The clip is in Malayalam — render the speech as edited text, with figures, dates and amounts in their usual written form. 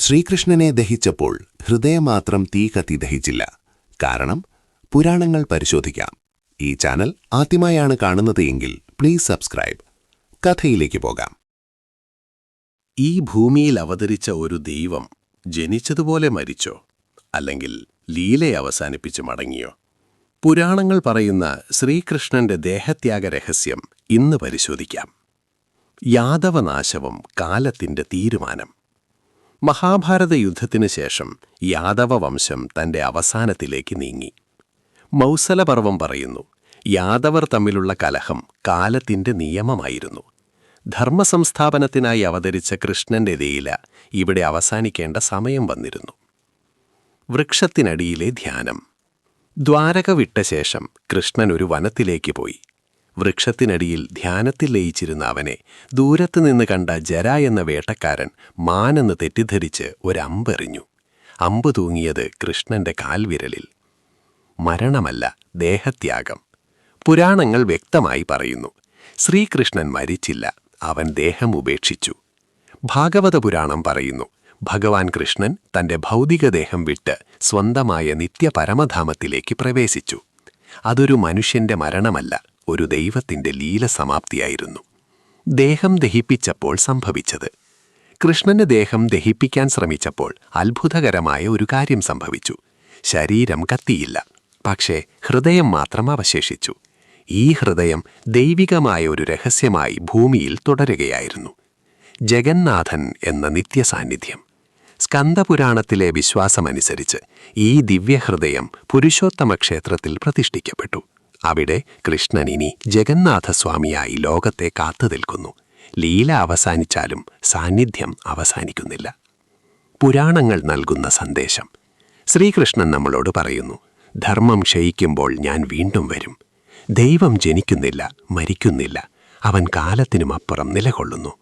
ശ്രീകൃഷ്ണനെ ദഹിച്ചപ്പോൾ ഹൃദയം മാത്രം തീ കത്തി ദഹിച്ചില്ല. കാരണം പുരാണങ്ങൾ പരിശോധിക്കാം. ഈ ചാനൽ ആദ്യമായാണ് കാണുന്നത് എങ്കിൽ പ്ലീസ് സബ്സ്ക്രൈബ്. കഥയിലേക്ക് പോകാം. ഈ ഭൂമിയിൽ അവതരിച്ച ഒരു ദൈവം ജനിച്ചതുപോലെ മരിച്ചോ, അല്ലെങ്കിൽ ലീല അവസാനിപ്പിച്ച് മടങ്ങിയോ? പുരാണങ്ങൾ പറയുന്ന ശ്രീകൃഷ്ണന്റെ ദേഹത്യാഗ രഹസ്യം ഇന്ന് പരിശോധിക്കാം. യാദവനാശവും കാലത്തിന്റെ തീരുമാനം. മഹാഭാരത യുദ്ധത്തിനു ശേഷം യാദവ വംശം തന്റെ അവസാനത്തിലേക്ക് നീങ്ങി. മൗസലപർവം പറയുന്നു, യാദവർ തമ്മിലുള്ള കലഹം കാലത്തിന്റെ നിയമമായിരുന്നു. ധർമ്മസംസ്ഥാപനത്തിനായി അവതരിച്ച കൃഷ്ണന്റെ ലീല ഇവിടെ അവസാനിക്കേണ്ട സമയം വന്നിരുന്നു. വൃക്ഷത്തിനടിയിലെ ധ്യാനം. ദ്വാരക വിട്ട ശേഷം കൃഷ്ണൻ ഒരു വനത്തിലേക്ക് പോയി. വൃക്ഷത്തിനടിയിൽ ധ്യാനത്തിൽ ലയിച്ചിരുന്ന അവനെ ദൂരത്തുനിന്ന് കണ്ട ജര എന്ന വേട്ടക്കാരൻ മാനെന്ന് തെറ്റിദ്ധരിച്ച് ഒരമ്പെറിഞ്ഞു. അമ്പ് തൂങ്ങിയത് കൃഷ്ണന്റെ കാൽവിരലിൽ. മരണമല്ല, ദേഹത്യാഗം. പുരാണങ്ങൾ വ്യക്തമായി പറയുന്നു, ശ്രീകൃഷ്ണൻ മരിച്ചില്ല, അവൻ ദേഹം ഉപേക്ഷിച്ചു. ഭാഗവത പുരാണം പറയുന്നു, ഭഗവാൻ കൃഷ്ണൻ തന്റെ ഭൗതികദേഹം വിട്ട് സ്വന്തമായ നിത്യപരമധാമത്തിലേക്ക് പ്രവേശിച്ചു. അതൊരു മനുഷ്യന്റെ മരണമല്ല, ഒരു ദൈവത്തിന്റെ ലീല സമാപ്തിയായിരുന്നു. ദേഹം ദഹിപ്പിച്ചപ്പോൾ സംഭവിച്ചത്. കൃഷ്ണന്റെ ദേഹം ദഹിപ്പിക്കാൻ ശ്രമിച്ചപ്പോൾ അത്ഭുതകരമായ ഒരു കാര്യം സംഭവിച്ചു. ശരീരം കത്തിയില്ല, പക്ഷേ ഹൃദയം മാത്രം അവശേഷിച്ചു. ഈ ഹൃദയം ദൈവികമായ ഒരു രഹസ്യമായി ഭൂമിയിൽ തുടരുകയായിരുന്നു. ജഗന്നാഥൻ എന്ന നിത്യസാന്നിധ്യം. സ്കന്ദപുരാണത്തിലെ വിശ്വാസമനുസരിച്ച് ഈ ദിവ്യഹൃദയം പുരുഷോത്തമ ക്ഷേത്രത്തിൽ പ്രതിഷ്ഠിക്കപ്പെട്ടു. അവിടെ കൃഷ്ണൻ ഇനി ജഗന്നാഥസ്വാമിയായി ലോകത്തെ കാത്തുനിൽക്കുന്നു. ലീല അവസാനിച്ചാലും സാന്നിധ്യം അവസാനിക്കുന്നില്ല. പുരാണങ്ങൾ നൽകുന്ന സന്ദേശം. ശ്രീകൃഷ്ണൻ നമ്മളോട് പറയുന്നു, ധർമ്മം ക്ഷയിക്കുമ്പോൾ ഞാൻ വീണ്ടും വരും. ദൈവം ജനിക്കുന്നില്ല, മരിക്കുന്നില്ല, അവൻ കാലത്തിനുമപ്പുറം നിലകൊള്ളുന്നു.